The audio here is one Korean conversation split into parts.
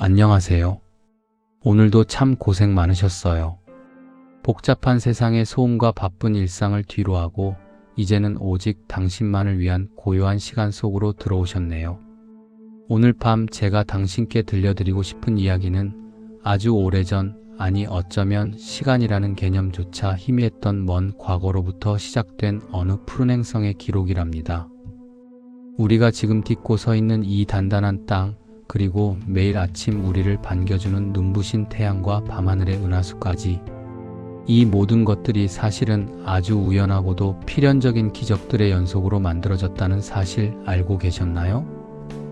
안녕하세요. 오늘도 참 고생 많으셨어요. 복잡한 세상의 소음과 바쁜 일상을 뒤로하고 이제는 오직 당신만을 위한 고요한 시간 속으로 들어오셨네요. 오늘 밤 제가 당신께 들려드리고 싶은 이야기는 아주 오래전, 아니 어쩌면 시간이라는 개념조차 희미했던 먼 과거로부터 시작된 어느 푸른 행성의 기록이랍니다. 우리가 지금 딛고 서 있는 이 단단한 땅, 그리고 매일 아침 우리를 반겨주는 눈부신 태양과 밤하늘의 은하수까지, 이 모든 것들이 사실은 아주 우연하고도 필연적인 기적들의 연속으로 만들어졌다는 사실 알고 계셨나요?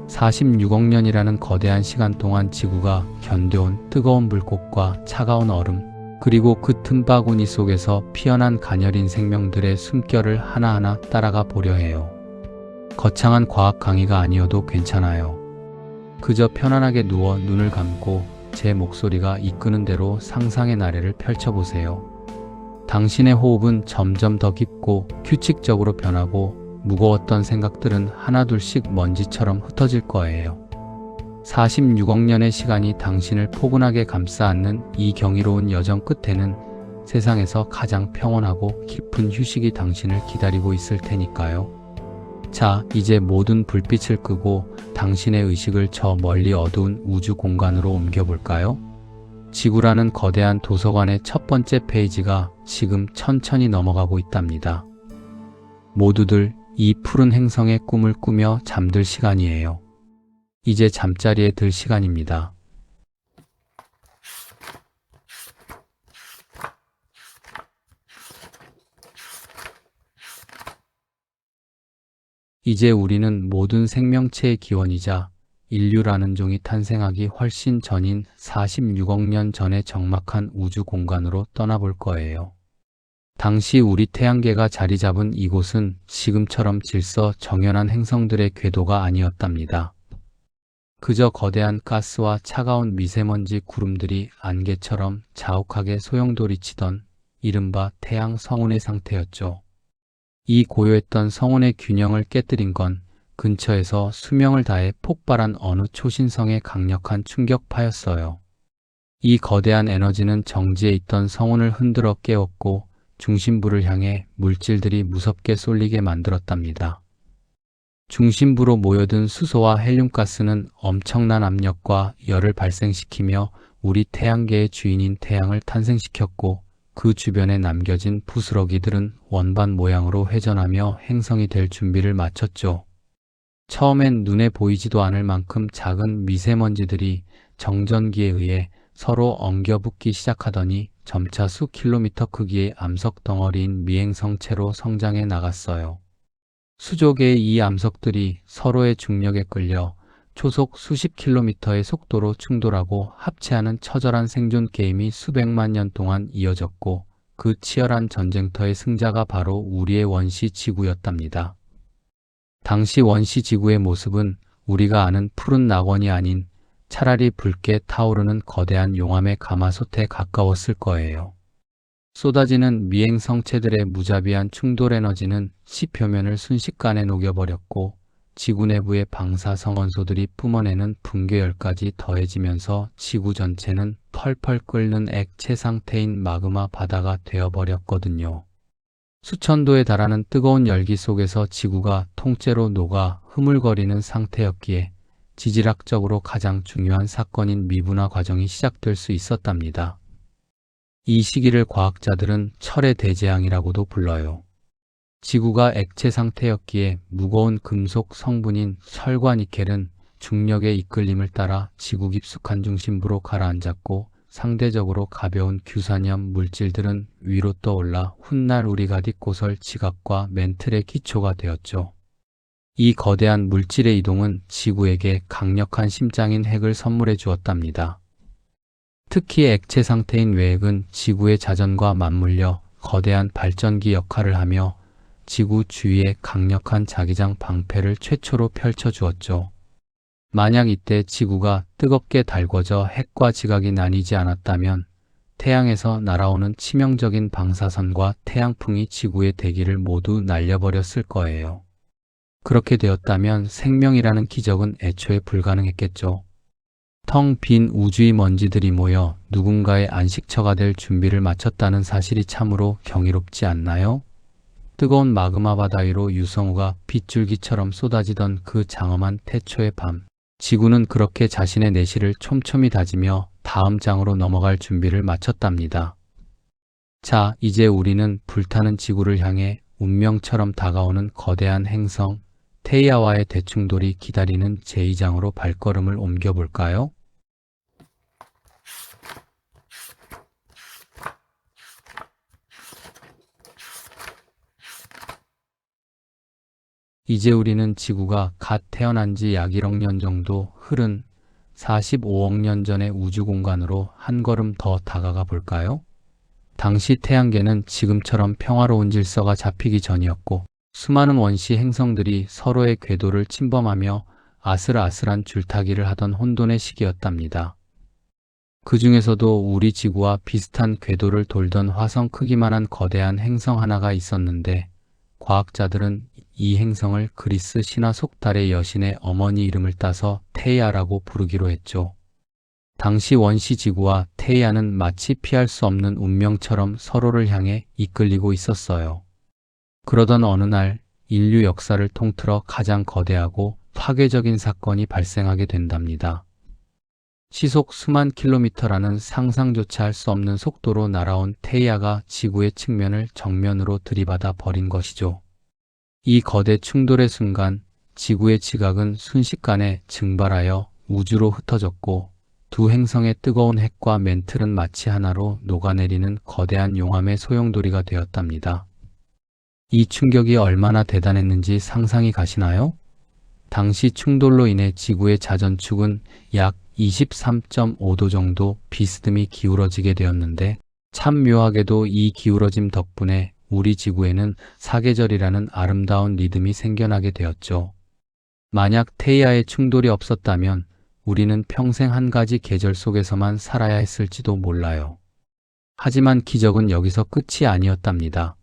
46억 년이라는 거대한 시간 동안 지구가 견뎌온 뜨거운 불꽃과 차가운 얼음, 그리고 그 틈바구니 속에서 피어난 가녀린 생명들의 숨결을 하나하나 따라가 보려 해요. 거창한 과학 강의가 아니어도 괜찮아요. 그저 편안하게 누워 눈을 감고 제 목소리가 이끄는 대로 상상의 나래를 펼쳐보세요. 당신의 호흡은 점점 더 깊고 규칙적으로 변하고 무거웠던 생각들은 하나둘씩 먼지처럼 흩어질 거예요. 46억 년의 시간이 당신을 포근하게 감싸 안는 이 경이로운 여정 끝에는 세상에서 가장 평온하고 깊은 휴식이 당신을 기다리고 있을 테니까요. 자, 이제 모든 불빛을 끄고 당신의 의식을 저 멀리 어두운 우주 공간으로 옮겨볼까요? 지구라는 거대한 도서관의 첫 번째 페이지가 지금 천천히 넘어가고 있답니다. 모두들 이 푸른 행성의 꿈을 꾸며 잠들 시간이에요. 이제 잠자리에 들 시간입니다. 이제 우리는 모든 생명체의 기원이자 인류라는 종이 탄생하기 훨씬 전인 46억 년 전의 적막한 우주 공간으로 떠나볼 거예요. 당시 우리 태양계가 자리 잡은 이곳은 지금처럼 질서 정연한 행성들의 궤도가 아니었답니다. 그저 거대한 가스와 차가운 미세먼지 구름들이 안개처럼 자욱하게 소용돌이치던 이른바 태양 성운의 상태였죠. 이 고요했던 성운의 균형을 깨뜨린 건 근처에서 수명을 다해 폭발한 어느 초신성의 강력한 충격파였어요. 이 거대한 에너지는 정지해 있던 성운을 흔들어 깨웠고 중심부를 향해 물질들이 무섭게 쏠리게 만들었답니다. 중심부로 모여든 수소와 헬륨가스는 엄청난 압력과 열을 발생시키며 우리 태양계의 주인인 태양을 탄생시켰고, 그 주변에 남겨진 부스러기들은 원반 모양으로 회전하며 행성이 될 준비를 마쳤죠. 처음엔 눈에 보이지도 않을 만큼 작은 미세먼지들이 정전기에 의해 서로 엉겨붙기 시작하더니 점차 수 킬로미터 크기의 암석 덩어리인 미행성체로 성장해 나갔어요. 수조 개의 이 암석들이 서로의 중력에 끌려 초속 수십 킬로미터의 속도로 충돌하고 합체하는 처절한 생존 게임이 수백만 년 동안 이어졌고, 그 치열한 전쟁터의 승자가 바로 우리의 원시 지구였답니다. 당시 원시 지구의 모습은 우리가 아는 푸른 낙원이 아닌 차라리 붉게 타오르는 거대한 용암의 가마솥에 가까웠을 거예요. 쏟아지는 미행성체들의 무자비한 충돌 에너지는 시 표면을 순식간에 녹여버렸고, 지구 내부의 방사성원소들이 뿜어내는 붕괴열까지 더해지면서 지구 전체는 펄펄 끓는 액체 상태인 마그마 바다가 되어버렸거든요. 수천 도에 달하는 뜨거운 열기 속에서 지구가 통째로 녹아 흐물거리는 상태였기에 지질학적으로 가장 중요한 사건인 미분화 과정이 시작될 수 있었답니다. 이 시기를 과학자들은 철의 대재앙이라고도 불러요. 지구가 액체 상태였기에 무거운 금속 성분인 철과 니켈은 중력의 이끌림을 따라 지구 깊숙한 중심부로 가라앉았고, 상대적으로 가벼운 규산염 물질들은 위로 떠올라 훗날 우리가 딛고 설 지각과 멘틀의 기초가 되었죠. 이 거대한 물질의 이동은 지구에게 강력한 심장인 핵을 선물해 주었답니다. 특히 액체 상태인 외핵은 지구의 자전과 맞물려 거대한 발전기 역할을 하며 지구 주위에 강력한 자기장 방패를 최초로 펼쳐주었죠. 만약 이때 지구가 뜨겁게 달궈져 핵과 지각이 나뉘지 않았다면 태양에서 날아오는 치명적인 방사선과 태양풍이 지구의 대기를 모두 날려버렸을 거예요. 그렇게 되었다면 생명이라는 기적은 애초에 불가능했겠죠. 텅 빈 우주의 먼지들이 모여 누군가의 안식처가 될 준비를 마쳤다는 사실이 참으로 경이롭지 않나요? 뜨거운 마그마 바다 위로 유성우가 빗줄기처럼 쏟아지던 그 장엄한 태초의 밤, 지구는 그렇게 자신의 내실을 촘촘히 다지며 다음 장으로 넘어갈 준비를 마쳤답니다. 자, 이제 우리는 불타는 지구를 향해 운명처럼 다가오는 거대한 행성 테이아와의 대충돌이 기다리는 제2장으로 발걸음을 옮겨볼까요? 이제 우리는 지구가 갓 태어난 지 약 1억 년 정도 흐른 45억 년 전의 우주 공간으로 한 걸음 더 다가가 볼까요? 당시 태양계는 지금처럼 평화로운 질서가 잡히기 전이었고 수많은 원시 행성들이 서로의 궤도를 침범하며 아슬아슬한 줄타기를 하던 혼돈의 시기였답니다. 그 중에서도 우리 지구와 비슷한 궤도를 돌던 화성 크기만한 거대한 행성 하나가 있었는데 과학자들은 이 행성을 그리스 신화 속 달의 여신의 어머니 이름을 따서 테이아라고 부르기로 했죠. 당시 원시 지구와 테이아는 마치 피할 수 없는 운명처럼 서로를 향해 이끌리고 있었어요. 그러던 어느 날 인류 역사를 통틀어 가장 거대하고 파괴적인 사건이 발생하게 된답니다. 시속 수만 킬로미터라는 상상조차 할 수 없는 속도로 날아온 테이아가 지구의 측면을 정면으로 들이받아 버린 것이죠. 이 거대 충돌의 순간 지구의 지각은 순식간에 증발하여 우주로 흩어졌고 두 행성의 뜨거운 핵과 멘틀은 마치 하나로 녹아내리는 거대한 용암의 소용돌이가 되었답니다. 이 충격이 얼마나 대단했는지 상상이 가시나요? 당시 충돌로 인해 지구의 자전축은 약 23.5도 정도 비스듬히 기울어지게 되었는데 참 묘하게도 이 기울어짐 덕분에 우리 지구에는 사계절이라는 아름다운 리듬이 생겨나게 되었죠. 만약 테이아의 충돌이 없었다면 우리는 평생 한 가지 계절 속에서만 살아야 했을지도 몰라요. 하지만 기적은 여기서 끝이 아니었답니다.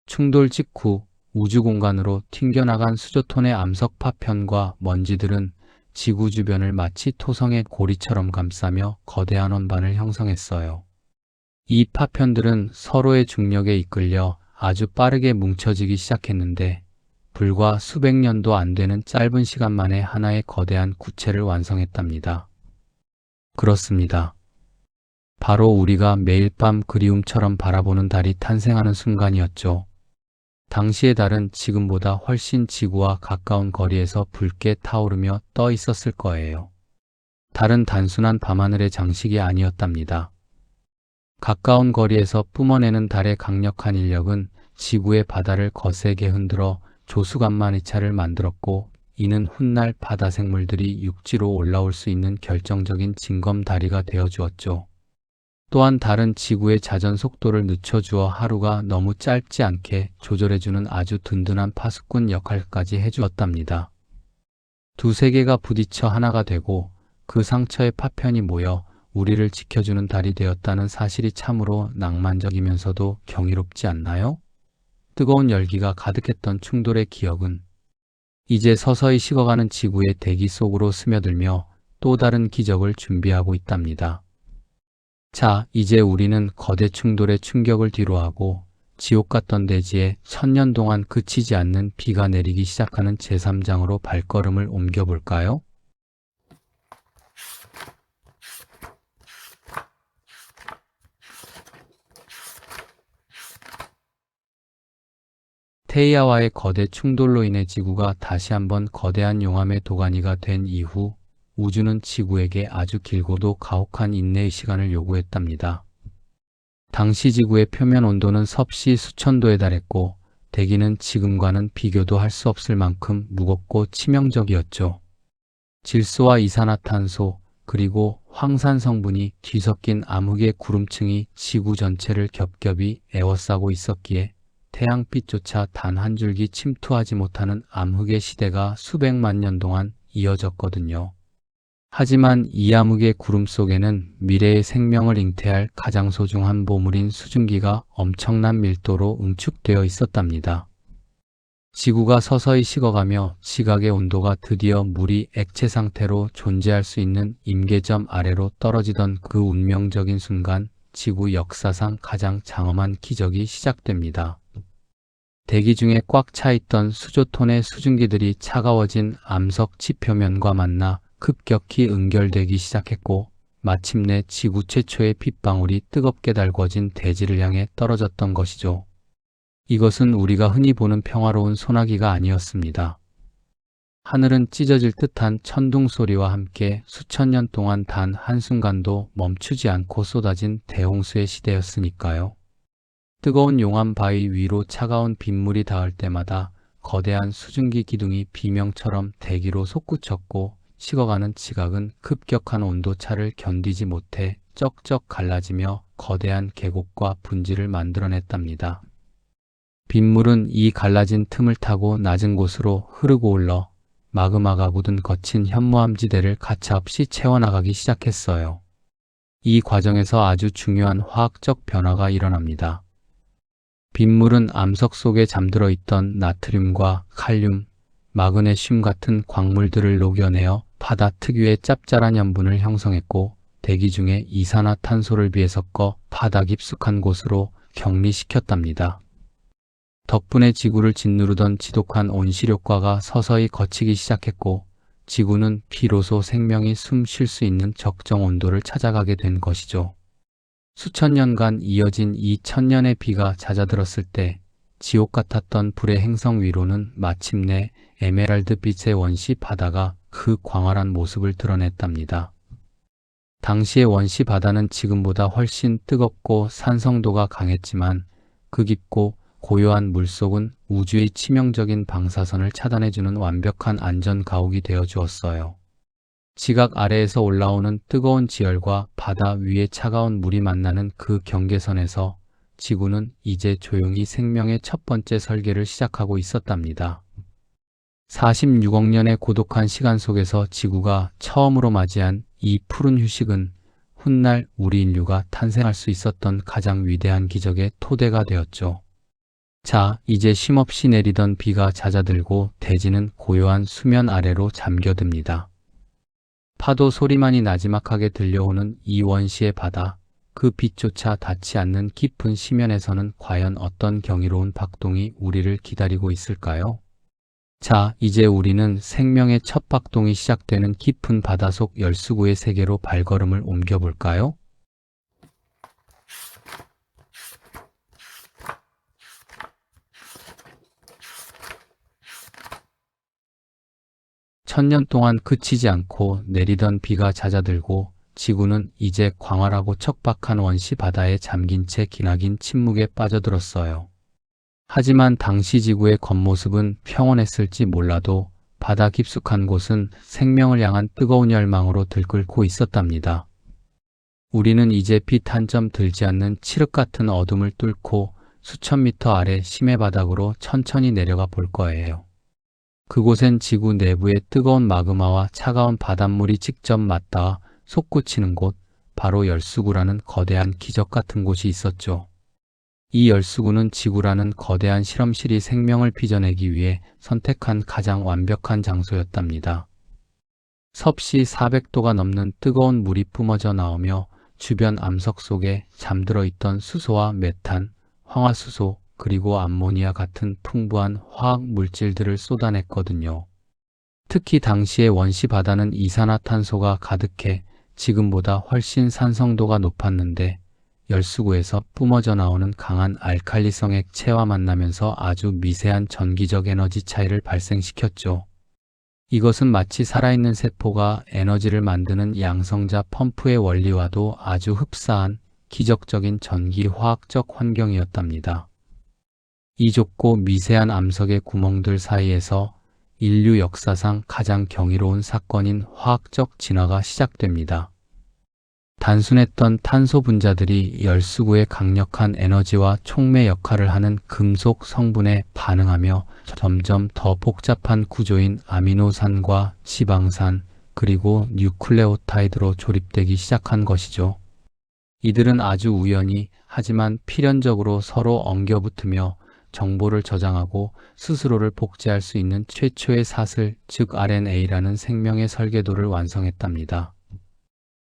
충돌 직후 우주 공간으로 튕겨나간 수조톤의 암석 파편과 먼지들은 지구 주변을 마치 토성의 고리처럼 감싸며 거대한 원반을 형성했어요. 이 파편들은 서로의 중력에 이끌려 아주 빠르게 뭉쳐지기 시작했는데 불과 수백 년도 안 되는 짧은 시간 만에 하나의 거대한 구체를 완성했답니다. 그렇습니다. 바로 우리가 매일 밤 그리움처럼 바라보는 달이 탄생하는 순간이었죠. 당시의 달은 지금보다 훨씬 지구와 가까운 거리에서 붉게 타오르며 떠 있었을 거예요. 달은 단순한 밤하늘의 장식이 아니었답니다. 가까운 거리에서 뿜어내는 달의 강력한 인력은 지구의 바다를 거세게 흔들어 조수간만이차를 만들었고 이는 훗날 바다 생물들이 육지로 올라올 수 있는 결정적인 징검다리가 되어주었죠. 또한 달은 지구의 자전 속도를 늦춰주어 하루가 너무 짧지 않게 조절해주는 아주 든든한 파수꾼 역할까지 해주었답니다. 두 세계가 부딪혀 하나가 되고 그 상처의 파편이 모여 우리를 지켜주는 달이 되었다는 사실이 참으로 낭만적이면서도 경이롭지 않나요? 뜨거운 열기가 가득했던 충돌의 기억은 이제 서서히 식어가는 지구의 대기 속으로 스며들며 또 다른 기적을 준비하고 있답니다. 자, 이제 우리는 거대 충돌의 충격을 뒤로하고 지옥 같던 대지에 1000년 동안 그치지 않는 비가 내리기 시작하는 제3장으로 발걸음을 옮겨볼까요? 테이아와의 거대 충돌로 인해 지구가 다시 한번 거대한 용암의 도가니가 된 이후 우주는 지구에게 아주 길고도 가혹한 인내의 시간을 요구했답니다. 당시 지구의 표면 온도는 섭씨 수천도에 달했고 대기는 지금과는 비교도 할 수 없을 만큼 무겁고 치명적이었죠. 질소와 이산화탄소 그리고 황산 성분이 뒤섞인 암흑의 구름층이 지구 전체를 겹겹이 에워싸고 있었기에 태양빛조차 단 한 줄기 침투하지 못하는 암흑의 시대가 수백만 년 동안 이어졌거든요. 하지만 이 암흑의 구름 속에는 미래의 생명을 잉태할 가장 소중한 보물인 수증기가 엄청난 밀도로 응축되어 있었답니다. 지구가 서서히 식어가며 지각의 온도가 드디어 물이 액체 상태로 존재할 수 있는 임계점 아래로 떨어지던 그 운명적인 순간, 지구 역사상 가장 장엄한 기적이 시작됩니다. 대기 중에 꽉 차 있던 수조톤의 수증기들이 차가워진 암석 지표면과 만나 급격히 응결되기 시작했고, 마침내 지구 최초의 빗방울이 뜨겁게 달궈진 대지를 향해 떨어졌던 것이죠. 이것은 우리가 흔히 보는 평화로운 소나기가 아니었습니다. 하늘은 찢어질 듯한 천둥 소리와 함께 수천 년 동안 단 한순간도 멈추지 않고 쏟아진 대홍수의 시대였으니까요. 뜨거운 용암 바위 위로 차가운 빗물이 닿을 때마다 거대한 수증기 기둥이 비명처럼 대기로 솟구쳤고, 식어가는 지각은 급격한 온도차를 견디지 못해 쩍쩍 갈라지며 거대한 계곡과 분지를 만들어냈답니다. 빗물은 이 갈라진 틈을 타고 낮은 곳으로 흐르고 올라 마그마가 묻은 거친 현무암지대를 가차없이 채워나가기 시작했어요. 이 과정에서 아주 중요한 화학적 변화가 일어납니다. 빗물은 암석 속에 잠들어 있던 나트륨과 칼륨, 마그네슘 같은 광물들을 녹여내어 바다 특유의 짭짤한 염분을 형성했고, 대기 중에 이산화탄소를 비해섞어 바다 깊숙한 곳으로 격리시켰답니다. 덕분에 지구를 짓누르던 지독한 온실효과가 서서히 걷히기 시작했고, 지구는 비로소 생명이 숨 쉴 수 있는 적정 온도를 찾아가게 된 것이죠. 수천 년간 이어진 이 천년의 비가 잦아들었을 때 지옥 같았던 불의 행성 위로는 마침내 에메랄드 빛의 원시 바다가 그 광활한 모습을 드러냈답니다. 당시의 원시 바다는 지금보다 훨씬 뜨겁고 산성도가 강했지만, 그 깊고 고요한 물속은 우주의 치명적인 방사선을 차단해주는 완벽한 안전 가옥이 되어 주었어요. 지각 아래에서 올라오는 뜨거운 지열과 바다 위의 차가운 물이 만나는 그 경계선에서 지구는 이제 조용히 생명의 첫 번째 설계를 시작하고 있었답니다. 46억 년의 고독한 시간 속에서 지구가 처음으로 맞이한 이 푸른 휴식은 훗날 우리 인류가 탄생할 수 있었던 가장 위대한 기적의 토대가 되었죠. 자, 이제 쉼없이 내리던 비가 잦아들고 대지는 고요한 수면 아래로 잠겨듭니다. 파도 소리만이 나지막하게 들려오는 이 원시의 바다, 그 빛조차 닿지 않는 깊은 심연에서는 과연 어떤 경이로운 박동이 우리를 기다리고 있을까요? 자, 이제 우리는 생명의 첫 박동이 시작되는 깊은 바다속 열수구의 세계로 발걸음을 옮겨볼까요? 천년 동안 그치지 않고 내리던 비가 잦아들고, 지구는 이제 광활하고 척박한 원시 바다에 잠긴 채 기나긴 침묵에 빠져들었어요. 하지만 당시 지구의 겉모습은 평온했을지 몰라도 바다 깊숙한 곳은 생명을 향한 뜨거운 열망으로 들끓고 있었답니다. 우리는 이제 빛 한 점 들지 않는 칠흑 같은 어둠을 뚫고 수천 미터 아래 심해 바닥으로 천천히 내려가 볼 거예요. 그곳엔 지구 내부의 뜨거운 마그마와 차가운 바닷물이 직접 맞닿아 솟구치는 곳, 바로 열수구라는 거대한 기적 같은 곳이 있었죠. 이 열수구는 지구라는 거대한 실험실이 생명을 빚어내기 위해 선택한 가장 완벽한 장소였답니다. 섭씨 400도가 넘는 뜨거운 물이 뿜어져 나오며 주변 암석 속에 잠들어 있던 수소와 메탄, 황화수소, 그리고 암모니아 같은 풍부한 화학 물질들을 쏟아냈거든요. 특히 당시의 원시 바다는 이산화탄소가 가득해 지금보다 훨씬 산성도가 높았는데, 열수구에서 뿜어져 나오는 강한 알칼리성 액체와 만나면서 아주 미세한 전기적 에너지 차이를 발생시켰죠. 이것은 마치 살아있는 세포가 에너지를 만드는 양성자 펌프의 원리와도 아주 흡사한 기적적인 전기 화학적 환경이었답니다. 이 좁고 미세한 암석의 구멍들 사이에서 인류 역사상 가장 경이로운 사건인 화학적 진화가 시작됩니다. 단순했던 탄소 분자들이 열수구의 강력한 에너지와 촉매 역할을 하는 금속 성분에 반응하며 점점 더 복잡한 구조인 아미노산과 지방산, 그리고 뉴클레오타이드로 조립되기 시작한 것이죠. 이들은 아주 우연히, 하지만 필연적으로 서로 엉겨붙으며 정보를 저장하고 스스로를 복제할 수 있는 최초의 사슬, 즉 RNA라는 생명의 설계도를 완성했답니다.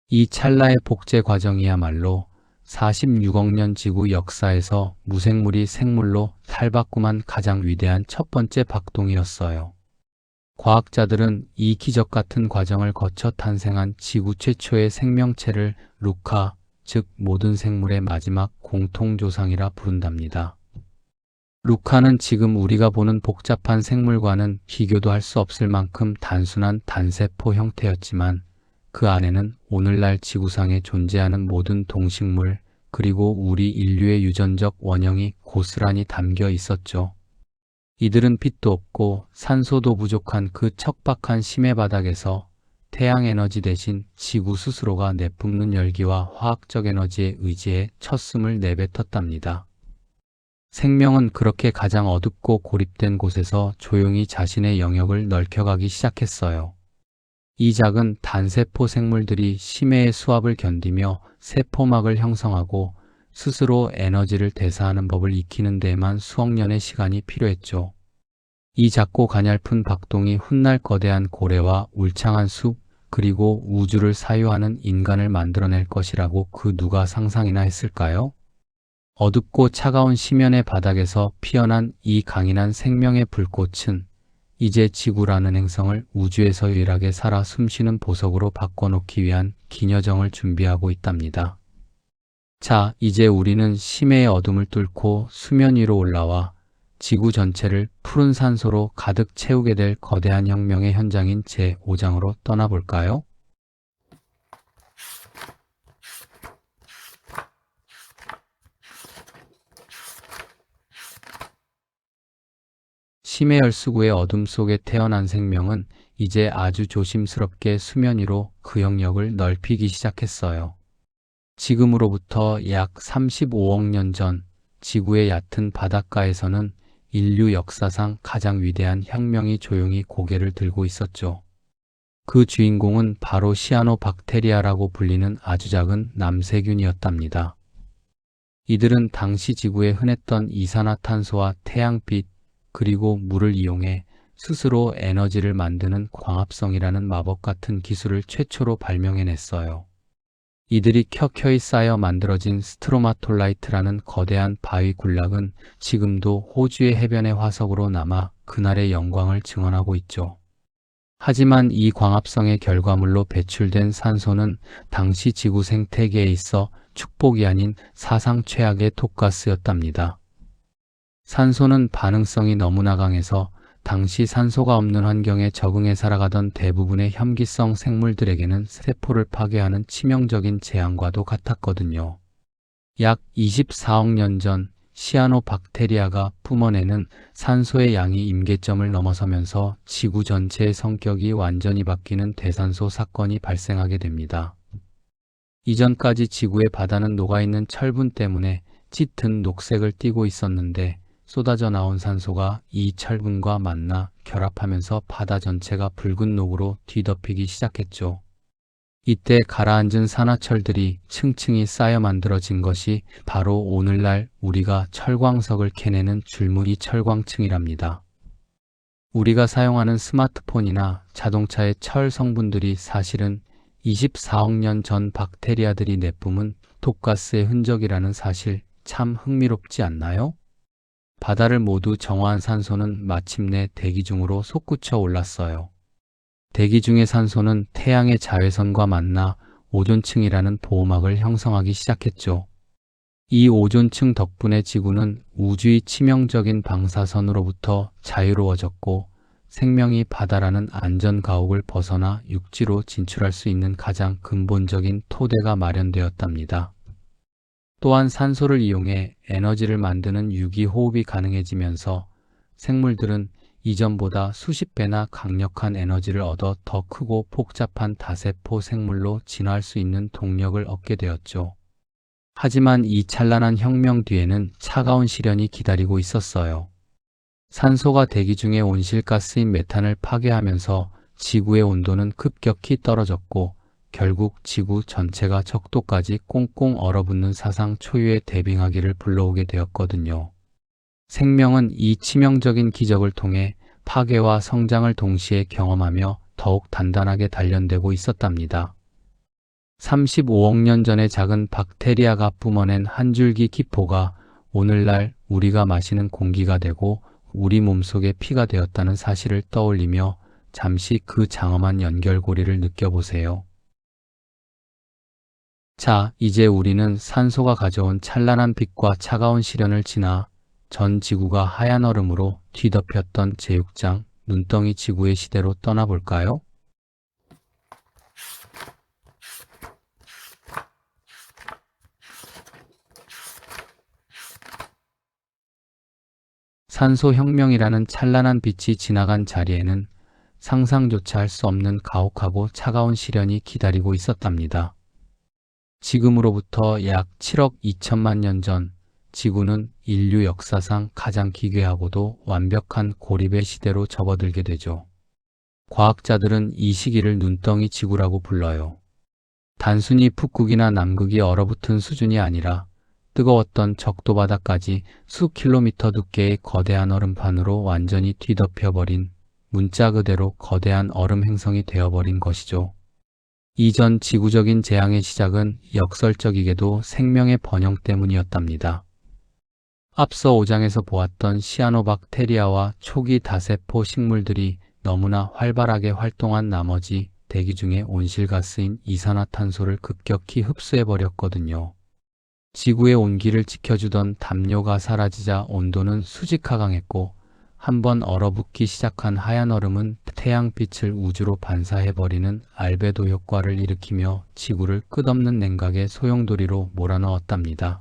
이 찰나의 복제 과정이야말로 46억 년 지구 역사에서 무생물이 생물로 탈바꿈한 가장 위대한 첫 번째 박동이었어요. 과학자들은 이 기적 같은 과정을 거쳐 탄생한 지구 최초의 생명체를 루카, 즉 모든 생물의 마지막 공통조상이라 부른답니다. 루카는 지금 우리가 보는 복잡한 생물과는 비교도 할 수 없을 만큼 단순한 단세포 형태였지만 그 안에는 오늘날 지구상에 존재하는 모든 동식물 그리고 우리 인류의 유전적 원형이 고스란히 담겨 있었죠. 이들은 빛도 없고 산소도 부족한 그 척박한 심해 바닥에서 태양 에너지 대신 지구 스스로가 내뿜는 열기와 화학적 에너지에 의지해 첫 숨을 내뱉었답니다. 생명은 그렇게 가장 어둡고 고립된 곳에서 조용히 자신의 영역을 넓혀가기 시작했어요. 이 작은 단세포 생물들이 심해의 수압을 견디며 세포막을 형성하고 스스로 에너지를 대사하는 법을 익히는 데에만 수억 년의 시간이 필요했죠. 이 작고 가냘픈 박동이 훗날 거대한 고래와 울창한 숲 그리고 우주를 사유하는 인간을 만들어낼 것이라고 그 누가 상상이나 했을까요? 어둡고 차가운 심연의 바닥에서 피어난 이 강인한 생명의 불꽃은 이제 지구라는 행성을 우주에서 유일하게 살아 숨쉬는 보석으로 바꿔놓기 위한 기녀정을 준비하고 있답니다. 자, 이제 우리는 심해의 어둠을 뚫고 수면 위로 올라와 지구 전체를 푸른 산소로 가득 채우게 될 거대한 혁명의 현장인 제5장으로 떠나볼까요? 심해 열수구의 어둠 속에 태어난 생명은 이제 아주 조심스럽게 수면 위로 그 영역을 넓히기 시작했어요. 지금으로부터 약 35억 년 전 지구의 얕은 바닷가에서는 인류 역사상 가장 위대한 혁명이 조용히 고개를 들고 있었죠. 그 주인공은 바로 시아노박테리아라고 불리는 아주 작은 남세균이었답니다. 이들은 당시 지구에 흔했던 이산화탄소와 태양빛 그리고 물을 이용해 스스로 에너지를 만드는 광합성이라는 마법 같은 기술을 최초로 발명해냈어요. 이들이 켜켜이 쌓여 만들어진 스트로마톨라이트라는 거대한 바위 군락은 지금도 호주의 해변의 화석으로 남아 그날의 영광을 증언하고 있죠. 하지만 이 광합성의 결과물로 배출된 산소는 당시 지구 생태계에 있어 축복이 아닌 사상 최악의 독가스였답니다. 산소는 반응성이 너무나 강해서 당시 산소가 없는 환경에 적응해 살아가던 대부분의 혐기성 생물들에게는 세포를 파괴하는 치명적인 재앙과도 같았거든요. 약 24억 년 전 시아노박테리아가 뿜어내는 산소의 양이 임계점을 넘어서면서 지구 전체의 성격이 완전히 바뀌는 대산소 사건이 발생하게 됩니다. 이전까지 지구의 바다는 녹아있는 철분 때문에 짙은 녹색을 띠고 있었는데 쏟아져 나온 산소가 이 철분과 만나 결합하면서 바다 전체가 붉은 녹으로 뒤덮이기 시작했죠. 이때 가라앉은 산화철들이 층층이 쌓여 만들어진 것이 바로 오늘날 우리가 철광석을 캐내는 줄무늬 철광층이랍니다. 우리가 사용하는 스마트폰이나 자동차의 철 성분들이 사실은 24억 년 전 박테리아들이 내뿜은 독가스의 흔적이라는 사실 참 흥미롭지 않나요? 바다를 모두 정화한 산소는 마침내 대기 중으로 솟구쳐 올랐어요. 대기 중의 산소는 태양의 자외선과 만나 오존층이라는 보호막을 형성하기 시작했죠. 이 오존층 덕분에 지구는 우주의 치명적인 방사선으로부터 자유로워졌고 생명이 바다라는 안전가옥을 벗어나 육지로 진출할 수 있는 가장 근본적인 토대가 마련되었답니다. 또한 산소를 이용해 에너지를 만드는 유기호흡이 가능해지면서 생물들은 이전보다 수십 배나 강력한 에너지를 얻어 더 크고 복잡한 다세포 생물로 진화할 수 있는 동력을 얻게 되었죠. 하지만 이 찬란한 혁명 뒤에는 차가운 시련이 기다리고 있었어요. 산소가 대기 중의 온실가스인 메탄을 파괴하면서 지구의 온도는 급격히 떨어졌고 결국 지구 전체가 적도까지 꽁꽁 얼어붙는 사상 초유의 대빙하기를 불러오게 되었거든요. 생명은 이 치명적인 기적을 통해 파괴와 성장을 동시에 경험하며 더욱 단단하게 단련되고 있었답니다. 35억 년 전에 작은 박테리아가 뿜어낸 한 줄기 기포가 오늘날 우리가 마시는 공기가 되고 우리 몸속의 피가 되었다는 사실을 떠올리며 잠시 그 장엄한 연결고리를 느껴보세요. 자, 이제 우리는 산소가 가져온 찬란한 빛과 차가운 시련을 지나 전 지구가 하얀 얼음으로 뒤덮였던 제6장 눈덩이 지구의 시대로 떠나볼까요? 산소혁명이라는 찬란한 빛이 지나간 자리에는 상상조차 할 수 없는 가혹하고 차가운 시련이 기다리고 있었답니다. 지금으로부터 약 7억 2천만 년 전, 지구는 인류 역사상 가장 기괴하고도 완벽한 고립의 시대로 접어들게 되죠. 과학자들은 이 시기를 눈덩이 지구라고 불러요. 단순히 북극이나 남극이 얼어붙은 수준이 아니라 뜨거웠던 적도 바다까지 수 킬로미터 두께의 거대한 얼음판으로 완전히 뒤덮여버린, 문자 그대로 거대한 얼음 행성이 되어버린 것이죠. 이전 지구적인 재앙의 시작은 역설적이게도 생명의 번영 때문이었답니다. 앞서 5장에서 보았던 시아노박테리아와 초기 다세포 식물들이 너무나 활발하게 활동한 나머지 대기 중에 온실가스인 이산화탄소를 급격히 흡수해버렸거든요. 지구의 온기를 지켜주던 담요가 사라지자 온도는 수직하강했고 한번 얼어붙기 시작한 하얀 얼음은 태양빛을 우주로 반사해버리는 알베도 효과를 일으키며 지구를 끝없는 냉각의 소용돌이로 몰아넣었답니다.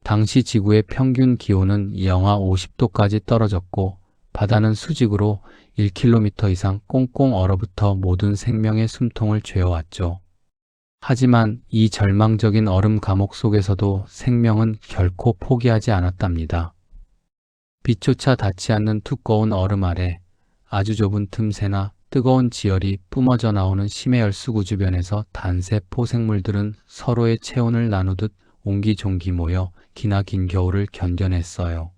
당시 지구의 평균 기온은 영하 50도까지 떨어졌고 바다는 수직으로 1km 이상 꽁꽁 얼어붙어 모든 생명의 숨통을 죄어왔죠. 하지만 이 절망적인 얼음 감옥 속에서도 생명은 결코 포기하지 않았답니다. 빛조차 닿지 않는 두꺼운 얼음 아래 아주 좁은 틈새나 뜨거운 지열이 뿜어져 나오는 심해 열수구 주변에서 단세포 생물들은 서로의 체온을 나누듯 옹기종기 모여 기나긴 겨울을 견뎌냈어요.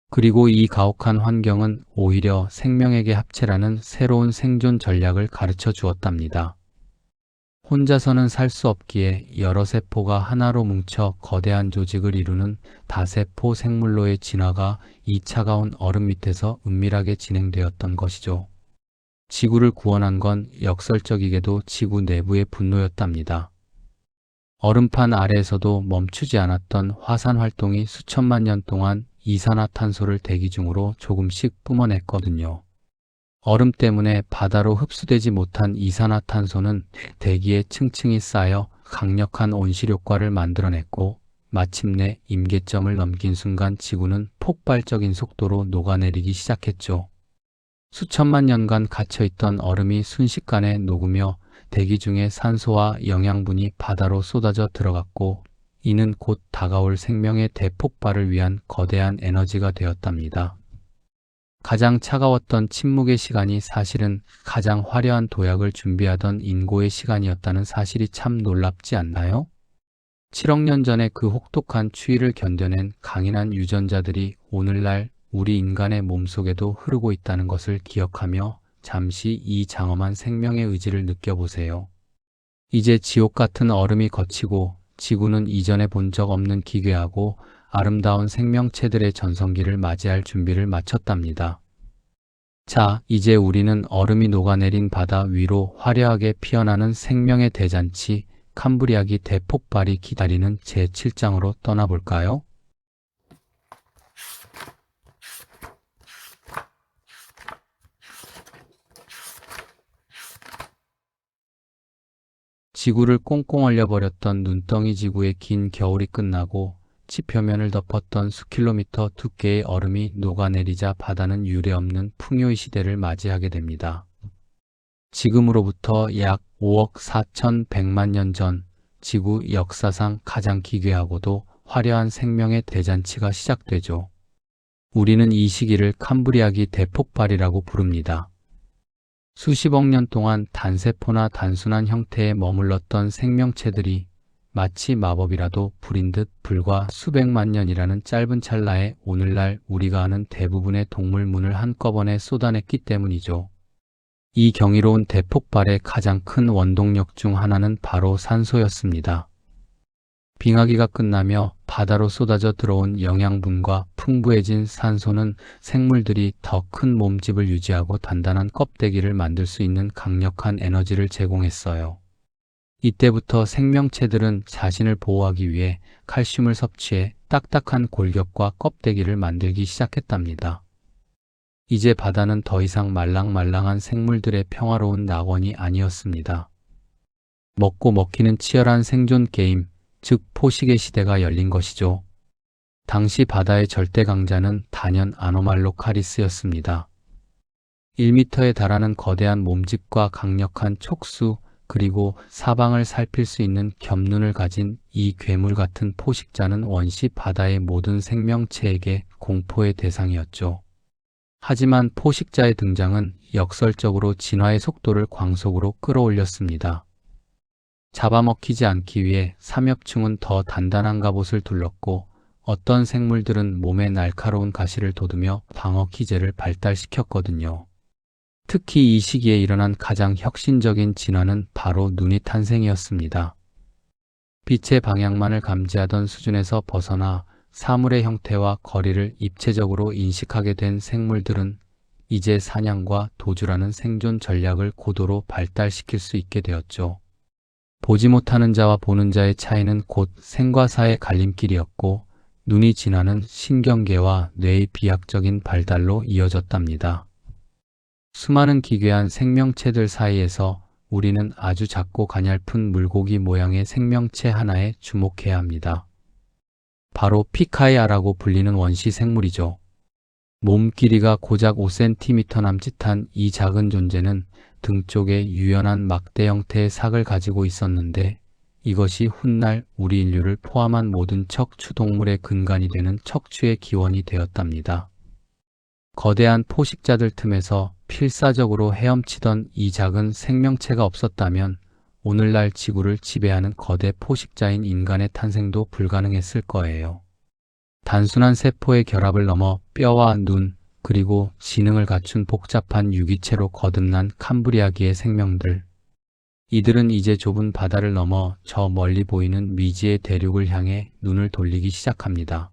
그리고 이 가혹한 환경은 오히려 생명에게 합체라는 새로운 생존 전략을 가르쳐 주었답니다. 혼자서는 살 수 없기에 여러 세포가 하나로 뭉쳐 거대한 조직을 이루는 다세포 생물로의 진화가 이 차가운 얼음 밑에서 은밀하게 진행되었던 것이죠. 지구를 구원한 건 역설적이게도 지구 내부의 분노였답니다. 얼음판 아래에서도 멈추지 않았던 화산 활동이 수천만 년 동안 이산화탄소를 대기 중으로 조금씩 뿜어냈거든요. 얼음 때문에 바다로 흡수되지 못한 이산화탄소는 대기에 층층이 쌓여 강력한 온실 효과를 만들어냈고 마침내 임계점을 넘긴 순간 지구는 폭발적인 속도로 녹아내리기 시작했죠. 수천만 년간 갇혀있던 얼음이 순식간에 녹으며 대기 중의 산소와 영양분이 바다로 쏟아져 들어갔고 이는 곧 다가올 생명의 대폭발을 위한 거대한 에너지가 되었답니다. 가장 차가웠던 침묵의 시간이 사실은 가장 화려한 도약을 준비하던 인고의 시간이었다는 사실이 참 놀랍지 않나요? 7억 년 전에 그 혹독한 추위를 견뎌낸 강인한 유전자들이 오늘날 우리 인간의 몸속에도 흐르고 있다는 것을 기억하며 잠시 이 장엄한 생명의 의지를 느껴보세요. 이제 지옥 같은 얼음이 걷히고 지구는 이전에 본 적 없는 기괴하고 아름다운 생명체들의 전성기를 맞이할 준비를 마쳤답니다. 자, 이제 우리는 얼음이 녹아내린 바다 위로 화려하게 피어나는 생명의 대잔치 캄브리아기 대폭발이 기다리는 제7장으로 떠나볼까요? 지구를 꽁꽁 얼려버렸던 눈덩이 지구의 긴 겨울이 끝나고 지표면을 덮었던 수킬로미터 두께의 얼음이 녹아내리자 바다는 유례없는 풍요의 시대를 맞이하게 됩니다. 지금으로부터 약 5억 4,100만 년 전 지구 역사상 가장 기괴하고도 화려한 생명의 대잔치가 시작되죠. 우리는 이 시기를 캄브리아기 대폭발이라고 부릅니다. 수십억 년 동안 단세포나 단순한 형태에 머물렀던 생명체들이 마치 마법이라도 부린 듯 불과 수백만 년이라는 짧은 찰나에 오늘날 우리가 아는 대부분의 동물문을 한꺼번에 쏟아냈기 때문이죠. 이 경이로운 대폭발의 가장 큰 원동력 중 하나는 바로 산소였습니다. 빙하기가 끝나며 바다로 쏟아져 들어온 영양분과 풍부해진 산소는 생물들이 더 큰 몸집을 유지하고 단단한 껍데기를 만들 수 있는 강력한 에너지를 제공했어요. 이때부터 생명체들은 자신을 보호하기 위해 칼슘을 섭취해 딱딱한 골격과 껍데기를 만들기 시작했답니다. 이제 바다는 더 이상 말랑말랑한 생물들의 평화로운 낙원이 아니었습니다. 먹고 먹히는 치열한 생존 게임, 즉 포식의 시대가 열린 것이죠. 당시 바다의 절대 강자는 단연 아노말로카리스였습니다. 1m에 달하는 거대한 몸집과 강력한 촉수, 그리고 사방을 살필 수 있는 겹눈을 가진 이 괴물 같은 포식자는 원시 바다의 모든 생명체에게 공포의 대상이었죠. 하지만 포식자의 등장은 역설적으로 진화의 속도를 광속으로 끌어올렸습니다. 잡아먹히지 않기 위해 삼엽충은 더 단단한 갑옷을 둘렀고, 어떤 생물들은 몸에 날카로운 가시를 돋우며 방어 기제를 발달시켰거든요. 특히 이 시기에 일어난 가장 혁신적인 진화는 바로 눈이 탄생이었습니다. 빛의 방향만을 감지하던 수준에서 벗어나 사물의 형태와 거리를 입체적으로 인식하게 된 생물들은 이제 사냥과 도주라는 생존 전략을 고도로 발달시킬 수 있게 되었죠. 보지 못하는 자와 보는 자의 차이는 곧 생과 사의 갈림길이었고, 눈이 진화는 신경계와 뇌의 비약적인 발달로 이어졌답니다. 수많은 기괴한 생명체들 사이에서 우리는 아주 작고 가냘픈 물고기 모양의 생명체 하나에 주목해야 합니다. 바로 피카이아라고 불리는 원시 생물이죠. 몸 길이가 고작 5cm 남짓한 이 작은 존재는 등 쪽에 유연한 막대 형태의 삭을 가지고 있었는데, 이것이 훗날 우리 인류를 포함한 모든 척추 동물의 근간이 되는 척추의 기원이 되었답니다. 거대한 포식자들 틈에서 필사적으로 헤엄치던 이 작은 생명체가 없었다면 오늘날 지구를 지배하는 거대 포식자인 인간의 탄생도 불가능했을 거예요. 단순한 세포의 결합을 넘어 뼈와 눈, 그리고 지능을 갖춘 복잡한 유기체로 거듭난 캄브리아기의 생명들. 이들은 이제 좁은 바다를 넘어 저 멀리 보이는 미지의 대륙을 향해 눈을 돌리기 시작합니다.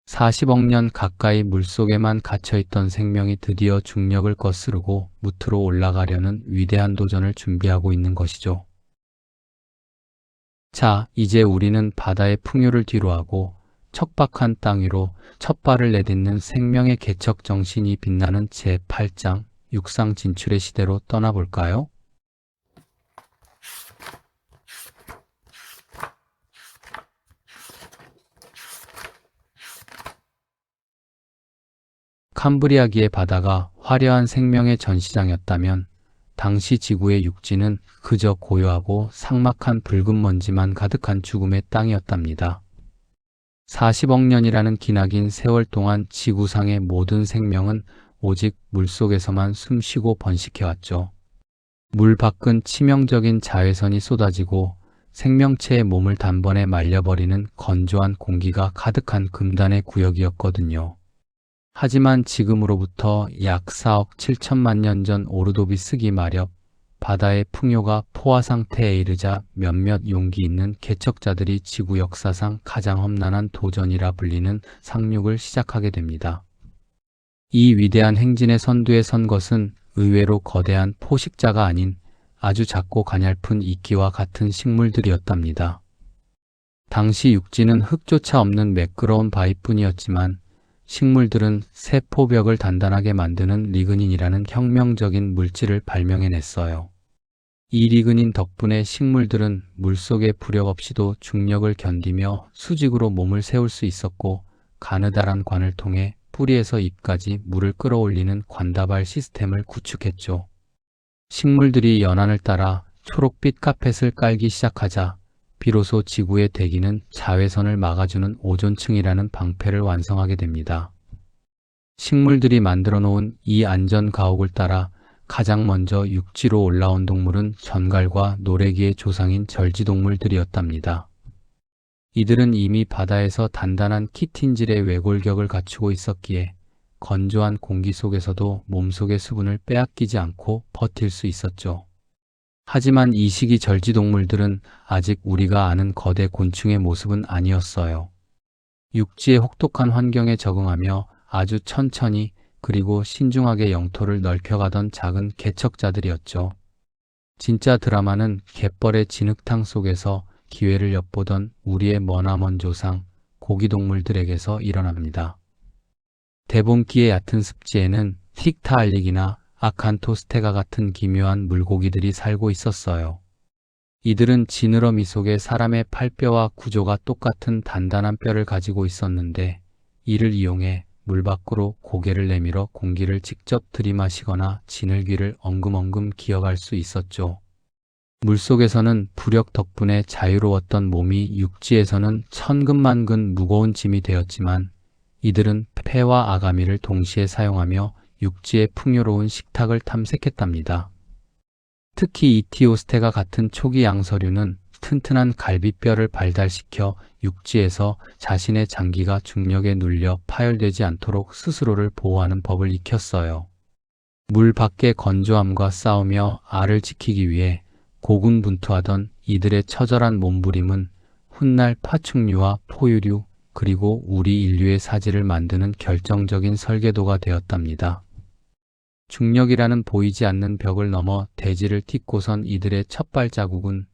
40억 년 가까이 물속에만 갇혀있던 생명이 드디어 중력을 거스르고 무트로 올라가려는 위대한 도전을 준비하고 있는 것이죠. 자, 이제 우리는 바다의 풍요를 뒤로하고 척박한 땅 위로 첫 발을 내딛는 생명의 개척 정신이 빛나는 제8장 육상 진출의 시대로 떠나볼까요? 캄브리아기의 바다가 화려한 생명의 전시장이었다면 당시 지구의 육지는 그저 고요하고 삭막한 붉은 먼지만 가득한 죽음의 땅이었답니다. 40억 년이라는 기나긴 세월 동안 지구상의 모든 생명은 오직 물속에서만 숨쉬고 번식해왔죠. 물 밖은 치명적인 자외선이 쏟아지고 생명체의 몸을 단번에 말려버리는 건조한 공기가 가득한 금단의 구역이었거든요. 하지만 지금으로부터 약 4억 7천만 년 전 오르도비스기 마렵, 바다의 풍요가 포화 상태에 이르자 몇몇 용기 있는 개척자들이 지구 역사상 가장 험난한 도전이라 불리는 상륙을 시작하게 됩니다. 이 위대한 행진의 선두에 선 것은 의외로 거대한 포식자가 아닌 아주 작고 가냘픈 이끼와 같은 식물들이었답니다. 당시 육지는 흙조차 없는 매끄러운 바위뿐이었지만 식물들은 세포벽을 단단하게 만드는 리그닌이라는 혁명적인 물질을 발명해냈어요. 이 리그닌 덕분에 식물들은 물속의 부력 없이도 중력을 견디며 수직으로 몸을 세울 수 있었고, 가느다란 관을 통해 뿌리에서 잎까지 물을 끌어올리는 관다발 시스템을 구축했죠. 식물들이 연안을 따라 초록빛 카펫을 깔기 시작하자 비로소 지구의 대기는 자외선을 막아주는 오존층이라는 방패를 완성하게 됩니다. 식물들이 만들어 놓은 이 안전 가옥을 따라 가장 먼저 육지로 올라온 동물은 전갈과 노래기의 조상인 절지동물들이었답니다. 이들은 이미 바다에서 단단한 키틴질의 외골격을 갖추고 있었기에 건조한 공기 속에서도 몸속의 수분을 빼앗기지 않고 버틸 수 있었죠. 하지만 이 시기 절지동물들은 아직 우리가 아는 거대 곤충의 모습은 아니었어요. 육지의 혹독한 환경에 적응하며 아주 천천히 그리고 신중하게 영토를 넓혀가던 작은 개척자들이었죠. 진짜 드라마는 갯벌의 진흙탕 속에서 기회를 엿보던 우리의 머나먼 조상, 고기동물들에게서 일어납니다. 대봉기의 얕은 습지에는 틱타알릭이나 아칸토스테가 같은 기묘한 물고기들이 살고 있었어요. 이들은 지느러미 속에 사람의 팔뼈와 구조가 똑같은 단단한 뼈를 가지고 있었는데 이를 이용해 물 밖으로 고개를 내밀어 공기를 직접 들이마시거나 지늘귀를 엉금엉금 기어갈 수 있었죠. 물속에서는 부력 덕분에 자유로웠던 몸이 육지에서는 천근만근 무거운 짐이 되었지만 이들은 폐와 아가미를 동시에 사용하며 육지의 풍요로운 식탁을 탐색했답니다. 특히 이티오스테가 같은 초기 양서류는 튼튼한 갈비뼈를 발달시켜 육지에서 자신의 장기가 중력에 눌려 파열되지 않도록 스스로를 보호하는 법을 익혔어요. 물 밖의 건조함과 싸우며 알을 지키기 위해 고군분투하던 이들의 처절한 몸부림은 훗날 파충류와 포유류 그리고 우리 인류의 사지를 만드는 결정적인 설계도가 되었답니다. 중력이라는 보이지 않는 벽을 넘어 대지를 딛고선 이들의 첫 발자국은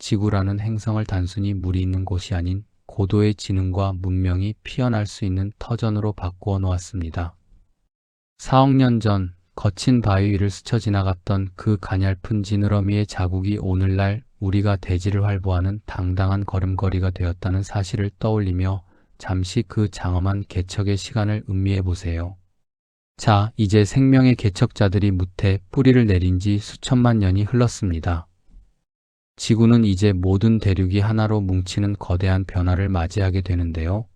지구라는 행성을 단순히 물이 있는 곳이 아닌 고도의 지능과 문명이 피어날 수 있는 터전으로 바꾸어 놓았습니다. 4억 년 전 거친 바위 위를 스쳐 지나갔던 그 가냘픈 지느러미의 자국이 오늘날 우리가 대지를 활보하는 당당한 걸음걸이가 되었다는 사실을 떠올리며 잠시 그 장엄한 개척의 시간을 음미해 보세요. 자, 이제 생명의 개척자들이 무태 뿌리를 내린 지 수천만 년이 흘렀습니다. 지구는 이제 모든 대륙이 하나로 뭉치는 거대한 변화를 맞이하게 되는데요.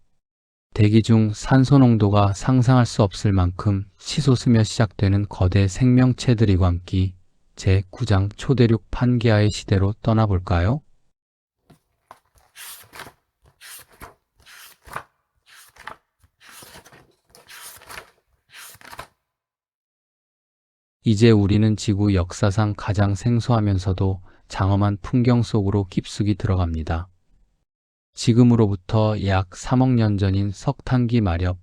대기 중 산소 농도가 상상할 수 없을 만큼 치솟으며 시작되는 거대 생명체들이 관기 제9장 초대륙 판게아의 시대로 떠나볼까요? 이제 우리는 지구 역사상 가장 생소하면서도 장엄한 풍경 속으로 깊숙이 들어갑니다. 지금으로부터 약 3억 년 전인 석탄기 마렵,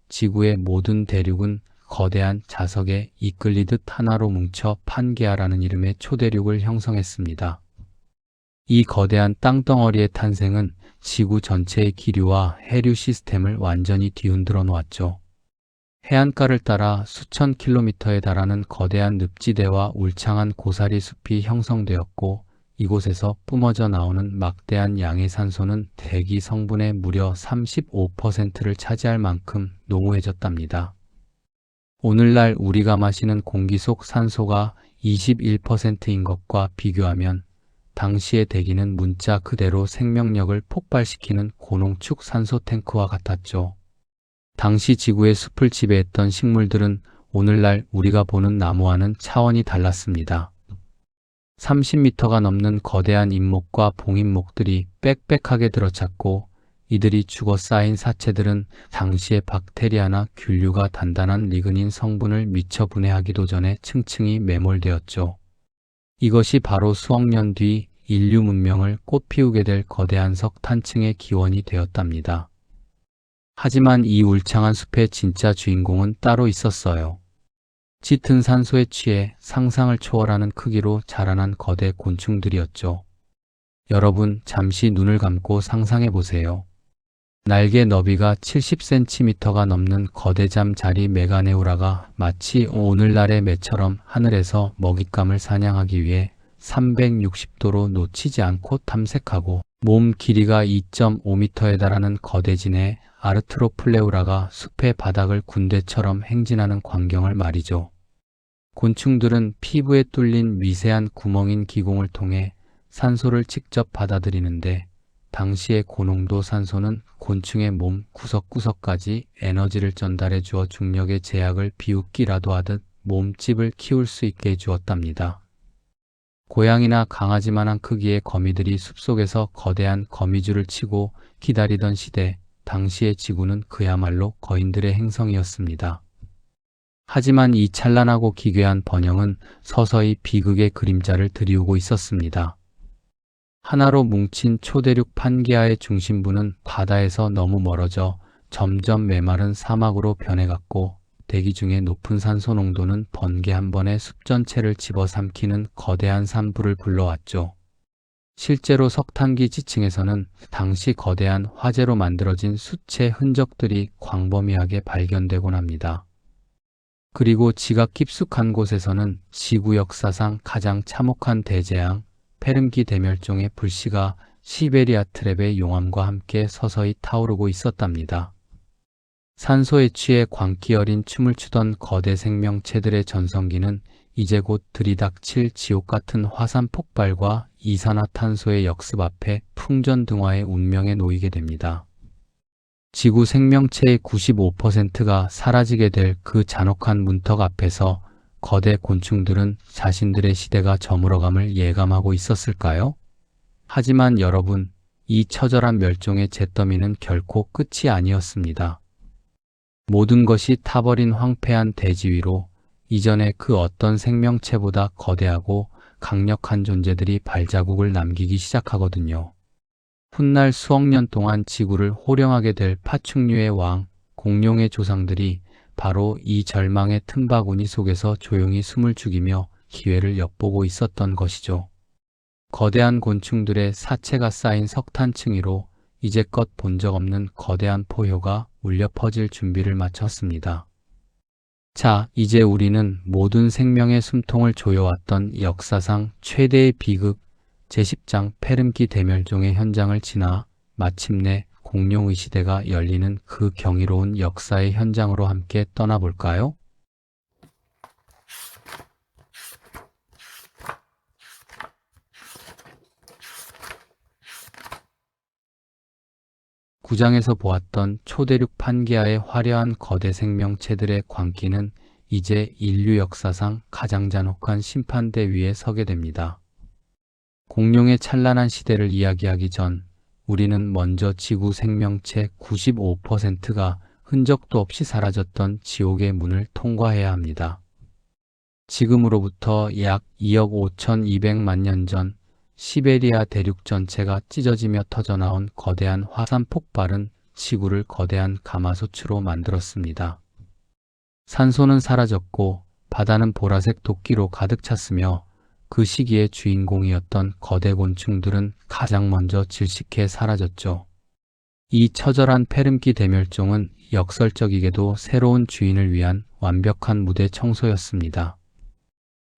지구의 모든 대륙은 거대한 자석에 이끌리듯 하나로 뭉쳐 판게아라는 이름의 초대륙을 형성했습니다. 이 거대한 땅덩어리의 탄생은 지구 전체의 기류와 해류 시스템을 완전히 뒤흔들어 놓았죠. 해안가를 따라 수천 킬로미터에 달하는 거대한 늪지대와 울창한 고사리 숲이 형성되었고 이곳에서 뿜어져 나오는 막대한 양의 산소는 대기 성분의 무려 35%를 차지할 만큼 농후해졌답니다. 오늘날 우리가 마시는 공기 속 산소가 21%인 것과 비교하면 당시의 대기는 문자 그대로 생명력을 폭발시키는 고농축 산소 탱크와 같았죠. 당시 지구의 숲을 지배했던 식물들은 오늘날 우리가 보는 나무와는 차원이 달랐습니다. 30m가 넘는 거대한 잎목과 봉잎목들이 빽빽하게 들어찼고 이들이 죽어 쌓인 사체들은 당시의 박테리아나 균류가 단단한 리그닌 성분을 미처 분해하기도 전에 층층이 매몰되었죠. 이것이 바로 수억 년 뒤 인류 문명을 꽃피우게 될 거대한 석탄층의 기원이 되었답니다. 하지만 이 울창한 숲의 진짜 주인공은 따로 있었어요. 짙은 산소에 취해 상상을 초월하는 크기로 자라난 거대 곤충들이었죠. 여러분, 잠시 눈을 감고 상상해 보세요. 날개 너비가 70cm가 넘는 거대 잠자리 메가네우라가 마치 오늘날의 매처럼 하늘에서 먹잇감을 사냥하기 위해 360도로 놓치지 않고 탐색하고 몸 길이가 2.5m에 달하는 거대진의 아르트로플레우라가 숲의 바닥을 군대처럼 행진하는 광경을 말이죠. 곤충들은 피부에 뚫린 미세한 구멍인 기공을 통해 산소를 직접 받아들이는데 당시의 고농도 산소는 곤충의 몸 구석구석까지 에너지를 전달해 주어 중력의 제약을 비웃기라도 하듯 몸집을 키울 수 있게 해주었답니다. 고양이나 강아지만한 크기의 거미들이 숲속에서 거대한 거미줄을 치고 기다리던 시대, 당시의 지구는 그야말로 거인들의 행성이었습니다. 하지만 이 찬란하고 기괴한 번영은 서서히 비극의 그림자를 드리우고 있었습니다. 하나로 뭉친 초대륙 판게아의 중심부는 바다에서 너무 멀어져 점점 메마른 사막으로 변해갔고, 대기 중에 높은 산소 농도는 번개 한 번에 숲 전체를 집어삼키는 거대한 산불을 불러왔죠. 실제로 석탄기 지층에서는 당시 거대한 화재로 만들어진 수채 흔적들이 광범위하게 발견되곤 합니다. 그리고 지각 깊숙한 곳에서는 지구 역사상 가장 참혹한 대재앙, 페름기 대멸종의 불씨가 시베리아 트랩의 용암과 함께 서서히 타오르고 있었답니다. 산소에 취해 광기 어린 춤을 추던 거대 생명체들의 전성기는 이제 곧 들이닥칠 지옥 같은 화산 폭발과 이산화탄소의 역습 앞에 풍전등화의 운명에 놓이게 됩니다. 지구 생명체의 95%가 사라지게 될 그 잔혹한 문턱 앞에서 거대 곤충들은 자신들의 시대가 저물어감을 예감하고 있었을까요? 하지만 여러분, 이 처절한 멸종의 잿더미는 결코 끝이 아니었습니다. 모든 것이 타버린 황폐한 대지 위로 이전의 그 어떤 생명체보다 거대하고 강력한 존재들이 발자국을 남기기 시작하거든요. 훗날 수억 년 동안 지구를 호령하게 될 파충류의 왕, 공룡의 조상들이 바로 이 절망의 틈바구니 속에서 조용히 숨을 죽이며 기회를 엿보고 있었던 것이죠. 거대한 곤충들의 사체가 쌓인 석탄층 위로 이제껏 본 적 없는 거대한 포효가 울려 퍼질 준비를 마쳤습니다. 자, 이제 우리는 모든 생명의 숨통을 조여왔던 역사상 최대의 비극 제10장 페름기 대멸종의 현장을 지나 마침내 공룡의 시대가 열리는 그 경이로운 역사의 현장으로 함께 떠나볼까요? 구장에서 보았던 초대륙 판게아의 화려한 거대 생명체들의 광기는 이제 인류 역사상 가장 잔혹한 심판대 위에 서게 됩니다. 공룡의 찬란한 시대를 이야기하기 전 우리는 먼저 지구 생명체 95%가 흔적도 없이 사라졌던 지옥의 문을 통과해야 합니다. 지금으로부터 약 2억 5,200만 년 전 시베리아 대륙 전체가 찢어지며 터져나온 거대한 화산 폭발은 지구를 거대한 가마솥으로 만들었습니다. 산소는 사라졌고 바다는 보라색 도끼로 가득 찼으며 그 시기의 주인공이었던 거대 곤충들은 가장 먼저 질식해 사라졌죠. 이 처절한 페름기 대멸종은 역설적이게도 새로운 주인을 위한 완벽한 무대 청소였습니다.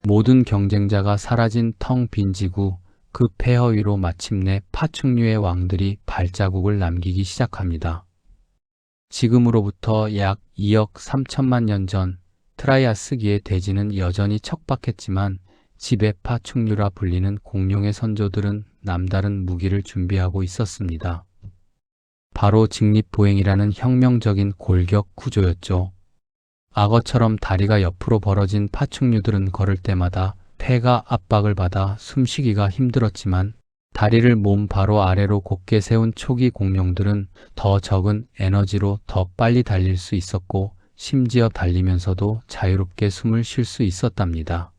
모든 경쟁자가 사라진 텅 빈 지구, 그 폐허 위로 마침내 파충류의 왕들이 발자국을 남기기 시작합니다. 지금으로부터 약 2억 3천만 년 전 트라이아스기의 대지는 여전히 척박했지만 지배 파충류라 불리는 공룡의 선조들은 남다른 무기를 준비하고 있었습니다. 바로 직립보행이라는 혁명적인 골격 구조였죠. 악어처럼 다리가 옆으로 벌어진 파충류들은 걸을 때마다 폐가 압박을 받아 숨쉬기가 힘들었지만 다리를 몸 바로 아래로 곧게 세운 초기 공룡들은 더 적은 에너지로 더 빨리 달릴 수 있었고 심지어 달리면서도 자유롭게 숨을 쉴 수 있었답니다.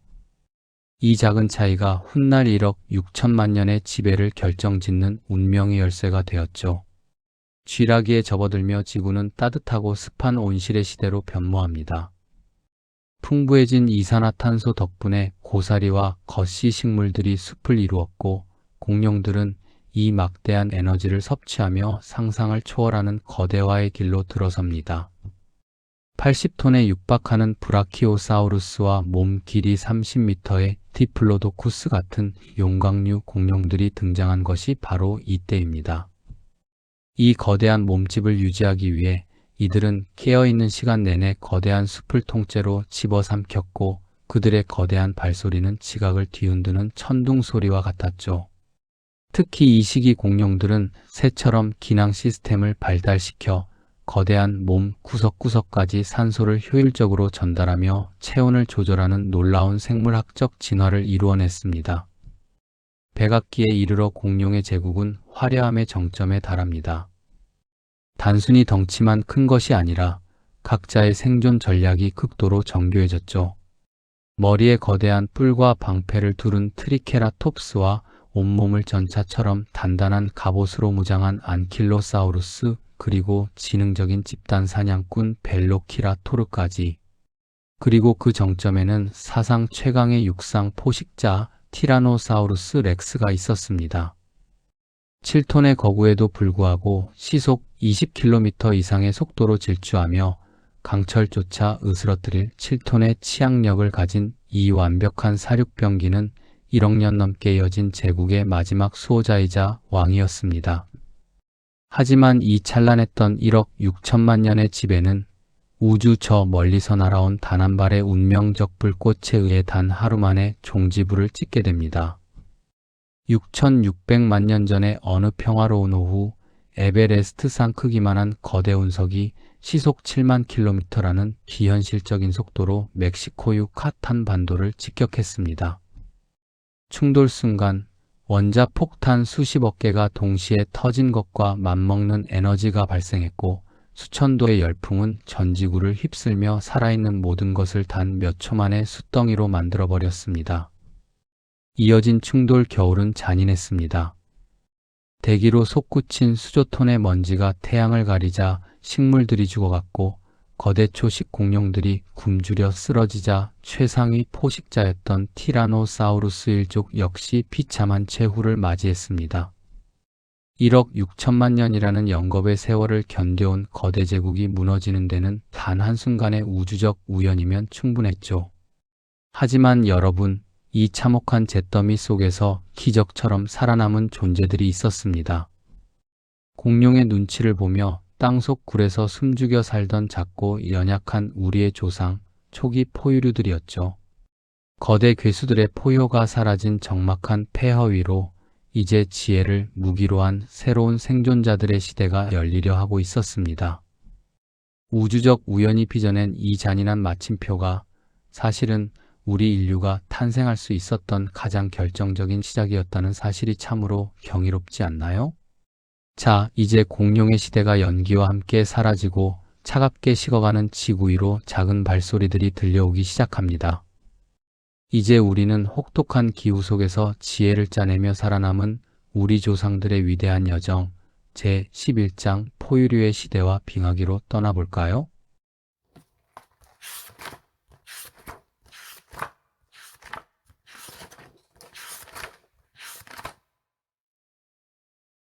이 작은 차이가 훗날 1억 6천만 년의 지배를 결정짓는 운명의 열쇠가 되었죠. 쥐라기에 접어들며 지구는 따뜻하고 습한 온실의 시대로 변모합니다. 풍부해진 이산화탄소 덕분에 고사리와 거시 식물들이 숲을 이루었고 공룡들은 이 막대한 에너지를 섭취하며 상상을 초월하는 거대화의 길로 들어섭니다. 80톤에 육박하는 브라키오사우루스와 몸 길이 30m의 디플로도쿠스 같은 용광류 공룡들이 등장한 것이 바로 이때입니다. 이 거대한 몸집을 유지하기 위해 이들은 깨어있는 시간 내내 거대한 숲을 통째로 집어삼켰고 그들의 거대한 발소리는 지각을 뒤흔드는 천둥 소리와 같았죠. 특히 이 시기 공룡들은 새처럼 기낭 시스템을 발달시켜 거대한 몸 구석구석까지 산소를 효율적으로 전달하며 체온을 조절하는 놀라운 생물학적 진화를 이루어냈습니다. 백악기에 이르러 공룡의 제국은 화려함의 정점에 달합니다. 단순히 덩치만 큰 것이 아니라 각자의 생존 전략이 극도로 정교해졌죠. 머리에 거대한 뿔과 방패를 두른 트리케라톱스와 온몸을 전차처럼 단단한 갑옷으로 무장한 안킬로사우루스, 그리고 지능적인 집단 사냥꾼 벨로키라토르까지. 그리고 그 정점에는 사상 최강의 육상 포식자 티라노사우루스 렉스가 있었습니다. 7톤의 거구에도 불구하고 시속 20km 이상의 속도로 질주하며 강철조차 으스러뜨릴 7톤의 치악력을 가진 이 완벽한 사륙병기는 1억 년 넘게 이어진 제국의 마지막 수호자이자 왕이었습니다. 하지만 이 찬란했던 1억 6천만 년의 지배는 우주 저 멀리서 날아온 단 한 발의 운명적 불꽃에 의해 단 하루 만에 종지부를 찍게 됩니다. 6,600만 년 전의 어느 평화로운 오후, 에베레스트 산 크기만한 거대 운석이 시속 7만 킬로미터라는 비현실적인 속도로 멕시코 유카탄 반도를 직격했습니다. 충돌 순간 원자 폭탄 수십억 개가 동시에 터진 것과 맞먹는 에너지가 발생했고, 수천도의 열풍은 전 지구를 휩쓸며 살아있는 모든 것을 단 몇 초 만에 숫덩이로 만들어버렸습니다. 이어진 충돌 겨울은 잔인했습니다. 대기로 솟구친 수조톤의 먼지가 태양을 가리자 식물들이 죽어갔고, 거대 초식 공룡들이 굶주려 쓰러지자 최상위 포식자였던 티라노사우루스 일족 역시 비참한 최후를 맞이했습니다. 1억 6천만 년이라는 영겁의 세월을 견뎌온 거대 제국이 무너지는 데는 단 한순간의 우주적 우연이면 충분했죠. 하지만 여러분, 이 참혹한 잿더미 속에서 기적처럼 살아남은 존재들이 있었습니다. 공룡의 눈치를 보며 땅속 굴에서 숨죽여 살던 작고 연약한 우리의 조상, 초기 포유류들이었죠. 거대 괴수들의 포효가 사라진 적막한 폐허 위로 이제 지혜를 무기로 한 새로운 생존자들의 시대가 열리려 하고 있었습니다. 우주적 우연이 빚어낸 이 잔인한 마침표가 사실은 우리 인류가 탄생할 수 있었던 가장 결정적인 시작이었다는 사실이 참으로 경이롭지 않나요? 자, 이제 공룡의 시대가 연기와 함께 사라지고 차갑게 식어가는 지구 위로 작은 발소리들이 들려오기 시작합니다. 이제 우리는 혹독한 기후 속에서 지혜를 짜내며 살아남은 우리 조상들의 위대한 여정, 제11장 포유류의 시대와 빙하기로 떠나볼까요?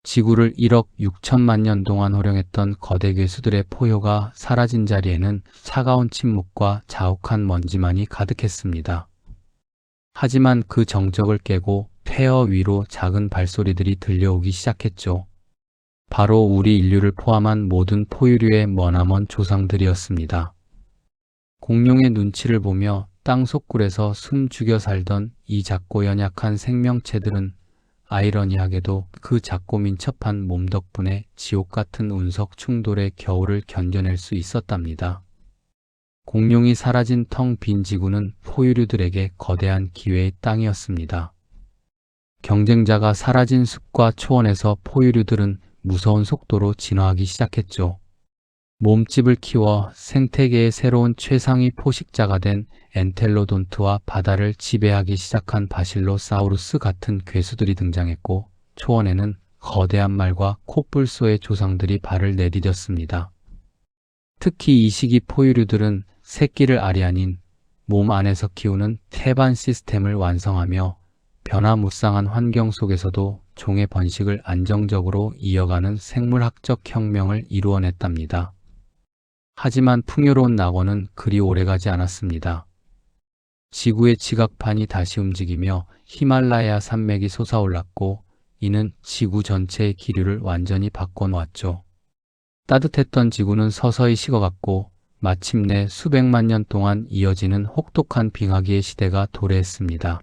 지구를 1억 6천만 년 동안 호령했던 거대 괴수들의 포효가 사라진 자리에는 차가운 침묵과 자욱한 먼지만이 가득했습니다. 하지만 그 정적을 깨고 폐허 위로 작은 발소리들이 들려오기 시작했죠. 바로 우리 인류를 포함한 모든 포유류의 머나먼 조상들이었습니다. 공룡의 눈치를 보며 땅속 굴에서 숨 죽여 살던 이 작고 연약한 생명체들은 아이러니하게도 그 작고 민첩한 몸 덕분에 지옥 같은 운석 충돌의 겨울을 견뎌낼 수 있었답니다. 공룡이 사라진 텅 빈 지구는 포유류들에게 거대한 기회의 땅이었습니다. 경쟁자가 사라진 숲과 초원에서 포유류들은 무서운 속도로 진화하기 시작했죠. 몸집을 키워 생태계의 새로운 최상위 포식자가 된 엔텔로돈트와 바다를 지배하기 시작한 바실로사우루스 같은 괴수들이 등장했고, 초원에는 거대한 말과 코뿔소의 조상들이 발을 내디뎠습니다. 특히 이 시기 포유류들은 새끼를 알이 아닌 몸 안에서 키우는 태반 시스템을 완성하며 변화무쌍한 환경 속에서도 종의 번식을 안정적으로 이어가는 생물학적 혁명을 이루어냈답니다. 하지만 풍요로운 낙원은 그리 오래가지 않았습니다. 지구의 지각판이 다시 움직이며 히말라야 산맥이 솟아올랐고, 이는 지구 전체의 기류를 완전히 바꿔놓았죠. 따뜻했던 지구는 서서히 식어갔고, 마침내 수백만 년 동안 이어지는 혹독한 빙하기의 시대가 도래했습니다.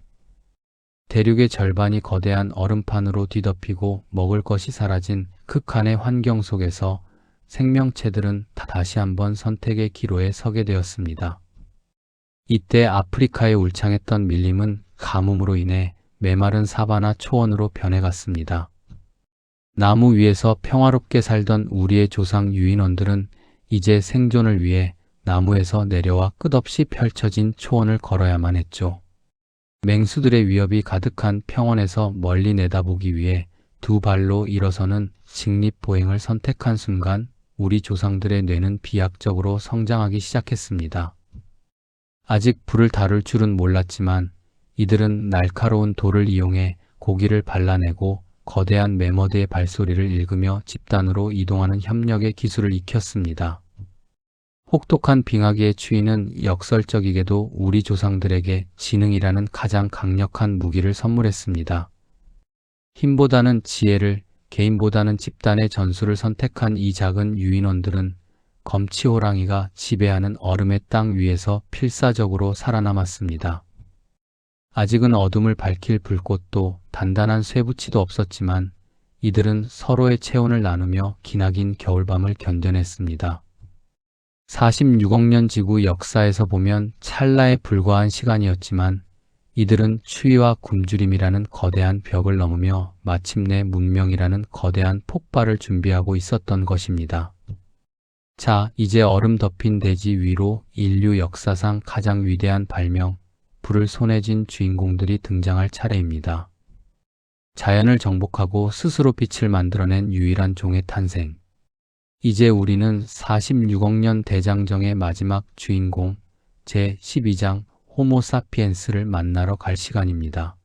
대륙의 절반이 거대한 얼음판으로 뒤덮이고 먹을 것이 사라진 극한의 환경 속에서 생명체들은 다시 한번 선택의 기로에 서게 되었습니다. 이때 아프리카의 울창했던 밀림은 가뭄으로 인해 메마른 사바나 초원으로 변해갔습니다. 나무 위에서 평화롭게 살던 우리의 조상 유인원들은 이제 생존을 위해 나무에서 내려와 끝없이 펼쳐진 초원을 걸어야만 했죠. 맹수들의 위협이 가득한 평원에서 멀리 내다보기 위해 두 발로 일어서는 직립보행을 선택한 순간 우리 조상들의 뇌는 비약적으로 성장하기 시작했습니다. 아직 불을 다룰 줄은 몰랐지만 이들은 날카로운 돌을 이용해 고기를 발라내고 거대한 매머드의 발소리를 읽으며 집단으로 이동하는 협력의 기술을 익혔습니다. 혹독한 빙하기의 추위는 역설적이게도 우리 조상들에게 지능이라는 가장 강력한 무기를 선물했습니다. 힘보다는 지혜를, 개인보다는 집단의 전술을 선택한 이 작은 유인원들은 검치호랑이가 지배하는 얼음의 땅 위에서 필사적으로 살아남았습니다. 아직은 어둠을 밝힐 불꽃도 단단한 쇠붙이도 없었지만 이들은 서로의 체온을 나누며 기나긴 겨울밤을 견뎌냈습니다. 46억 년 지구 역사에서 보면 찰나에 불과한 시간이었지만 이들은 추위와 굶주림이라는 거대한 벽을 넘으며 마침내 문명이라는 거대한 폭발을 준비하고 있었던 것입니다. 자, 이제 얼음 덮인 대지 위로 인류 역사상 가장 위대한 발명, 불을 손에 쥔 주인공들이 등장할 차례입니다. 자연을 정복하고 스스로 빛을 만들어낸 유일한 종의 탄생. 이제 우리는 46억 년 대장정의 마지막 주인공 제12장 호모사피엔스를 만나러 갈 시간입니다.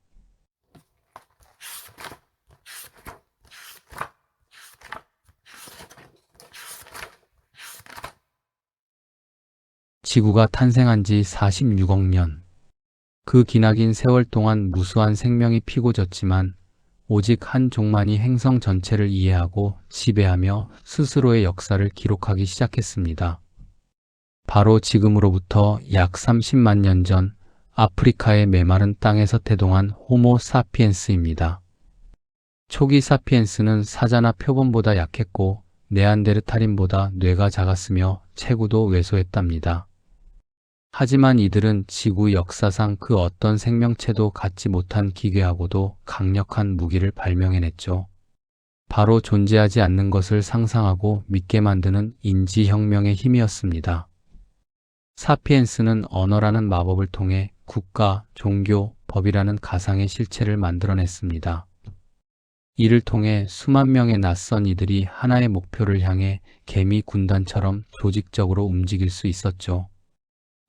지구가 탄생한 지 46억 년. 그 기나긴 세월 동안 무수한 생명이 피고 졌지만 오직 한 종만이 행성 전체를 이해하고 지배하며 스스로의 역사를 기록하기 시작했습니다. 바로 지금으로부터 약 30만 년 전 아프리카의 메마른 땅에서 태동한 호모 사피엔스입니다. 초기 사피엔스는 사자나 표범보다 약했고 네안데르탈인보다 뇌가 작았으며 체구도 왜소했답니다. 하지만 이들은 지구 역사상 그 어떤 생명체도 갖지 못한 기괴하고도 강력한 무기를 발명해냈죠. 바로 존재하지 않는 것을 상상하고 믿게 만드는 인지혁명의 힘이었습니다. 사피엔스는 언어라는 마법을 통해 국가, 종교, 법이라는 가상의 실체를 만들어냈습니다. 이를 통해 수만 명의 낯선 이들이 하나의 목표를 향해 개미 군단처럼 조직적으로 움직일 수 있었죠.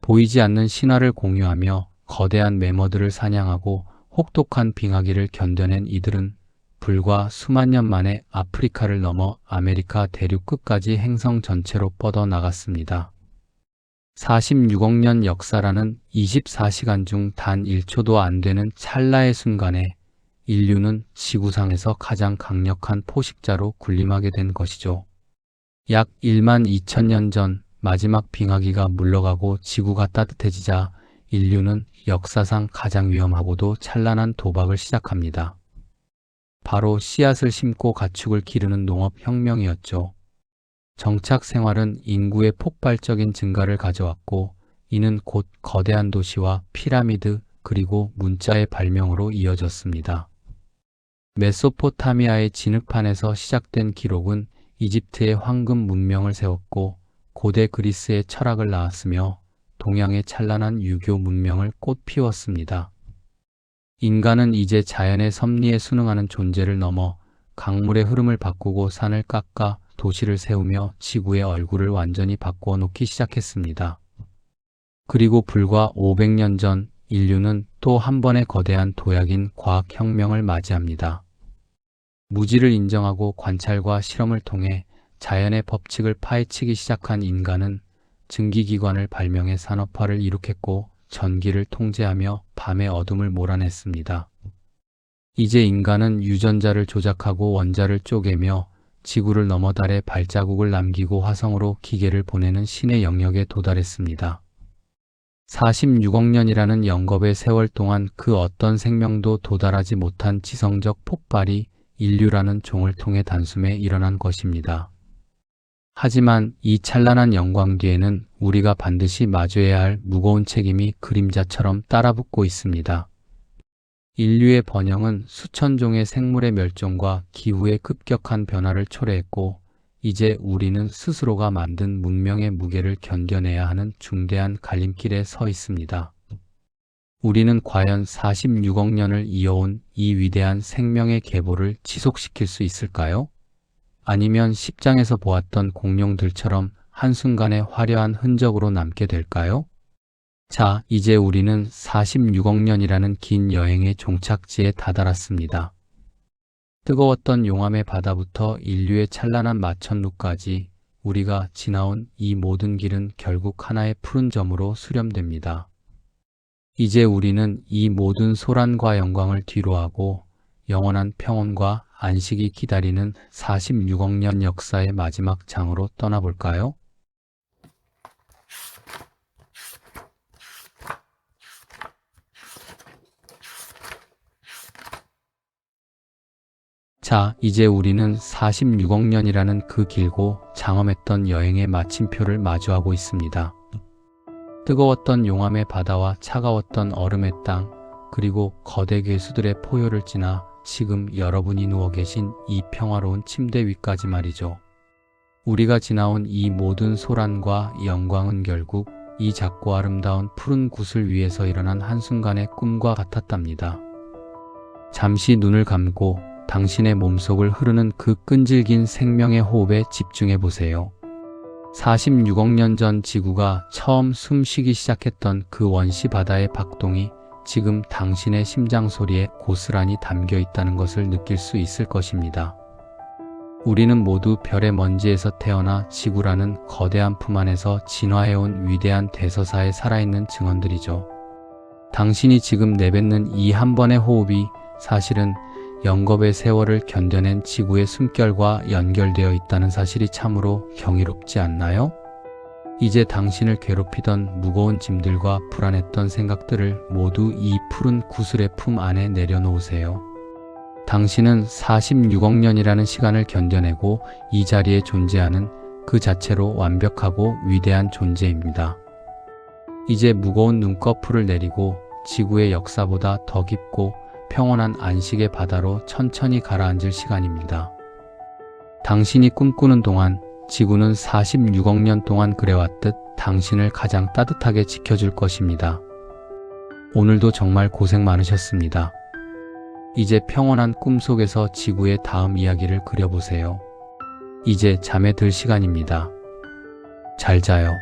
보이지 않는 신화를 공유하며 거대한 매머드를 사냥하고 혹독한 빙하기를 견뎌낸 이들은 불과 수만 년 만에 아프리카를 넘어 아메리카 대륙 끝까지 행성 전체로 뻗어나갔습니다. 46억 년 역사라는 24시간 중 단 1초도 안 되는 찰나의 순간에 인류는 지구상에서 가장 강력한 포식자로 군림하게 된 것이죠. 약 1만 2천 년 전 마지막 빙하기가 물러가고 지구가 따뜻해지자 인류는 역사상 가장 위험하고도 찬란한 도박을 시작합니다. 바로 씨앗을 심고 가축을 기르는 농업혁명이었죠. 정착 생활은 인구의 폭발적인 증가를 가져왔고 이는 곧 거대한 도시와 피라미드 그리고 문자의 발명으로 이어졌습니다. 메소포타미아의 진흙판에서 시작된 기록은 이집트의 황금 문명을 세웠고 고대 그리스의 철학을 낳았으며 동양의 찬란한 유교 문명을 꽃피웠습니다. 인간은 이제 자연의 섭리에 순응하는 존재를 넘어 강물의 흐름을 바꾸고 산을 깎아 도시를 세우며 지구의 얼굴을 완전히 바꾸어 놓기 시작했습니다. 그리고 불과 500년 전 인류는 또 한 번의 거대한 도약인 과학혁명을 맞이합니다. 무지를 인정하고 관찰과 실험을 통해 자연의 법칙을 파헤치기 시작한 인간은 증기기관을 발명해 산업화를 이룩했고 전기를 통제하며 밤의 어둠을 몰아냈습니다. 이제 인간은 유전자를 조작하고 원자를 쪼개며 지구를 넘어 달에 발자국을 남기고 화성으로 기계를 보내는 신의 영역에 도달했습니다. 46억 년이라는 영겁의 세월 동안 그 어떤 생명도 도달하지 못한 지성적 폭발이 인류라는 종을 통해 단숨에 일어난 것입니다. 하지만 이 찬란한 영광 뒤에는 우리가 반드시 마주해야 할 무거운 책임이 그림자처럼 따라붙고 있습니다. 인류의 번영은 수천 종의 생물의 멸종과 기후의 급격한 변화를 초래했고, 이제 우리는 스스로가 만든 문명의 무게를 견뎌내야 하는 중대한 갈림길에 서 있습니다. 우리는 과연 46억 년을 이어온 이 위대한 생명의 계보를 지속시킬 수 있을까요? 아니면 10장에서 보았던 공룡들처럼 한순간에 화려한 흔적으로 남게 될까요? 자, 이제 우리는 46억 년이라는 긴 여행의 종착지에 다다랐습니다. 뜨거웠던 용암의 바다부터 인류의 찬란한 마천루까지 우리가 지나온 이 모든 길은 결국 하나의 푸른 점으로 수렴됩니다. 이제 우리는 이 모든 소란과 영광을 뒤로하고 영원한 평온과 안식이 기다리는 46억 년 역사의 마지막 장으로 떠나볼까요? 자, 이제 우리는 46억 년이라는 그 길고 장엄했던 여행의 마침표를 마주하고 있습니다. 뜨거웠던 용암의 바다와 차가웠던 얼음의 땅, 그리고 거대 괴수들의 포효를 지나 지금 여러분이 누워 계신 이 평화로운 침대 위까지 말이죠. 우리가 지나온 이 모든 소란과 영광은 결국 이 작고 아름다운 푸른 구슬 위에서 일어난 한순간의 꿈과 같았답니다. 잠시 눈을 감고 당신의 몸속을 흐르는 그 끈질긴 생명의 호흡에 집중해 보세요. 46억 년 전 지구가 처음 숨쉬기 시작했던 그 원시 바다의 박동이 지금 당신의 심장 소리에 고스란히 담겨 있다는 것을 느낄 수 있을 것입니다. 우리는 모두 별의 먼지에서 태어나 지구라는 거대한 품 안에서 진화해온 위대한 대서사의 살아있는 증언들이죠. 당신이 지금 내뱉는 이 한 번의 호흡이 사실은 영겁의 세월을 견뎌낸 지구의 숨결과 연결되어 있다는 사실이 참으로 경이롭지 않나요? 이제 당신을 괴롭히던 무거운 짐들과 불안했던 생각들을 모두 이 푸른 구슬의 품 안에 내려놓으세요. 당신은 46억 년이라는 시간을 견뎌내고 이 자리에 존재하는 그 자체로 완벽하고 위대한 존재입니다. 이제 무거운 눈꺼풀을 내리고 지구의 역사보다 더 깊고 평온한 안식의 바다로 천천히 가라앉을 시간입니다. 당신이 꿈꾸는 동안 지구는 46억 년 동안 그래왔듯 당신을 가장 따뜻하게 지켜줄 것입니다. 오늘도 정말 고생 많으셨습니다. 이제 평온한 꿈속에서 지구의 다음 이야기를 그려보세요. 이제 잠에 들 시간입니다. 잘 자요.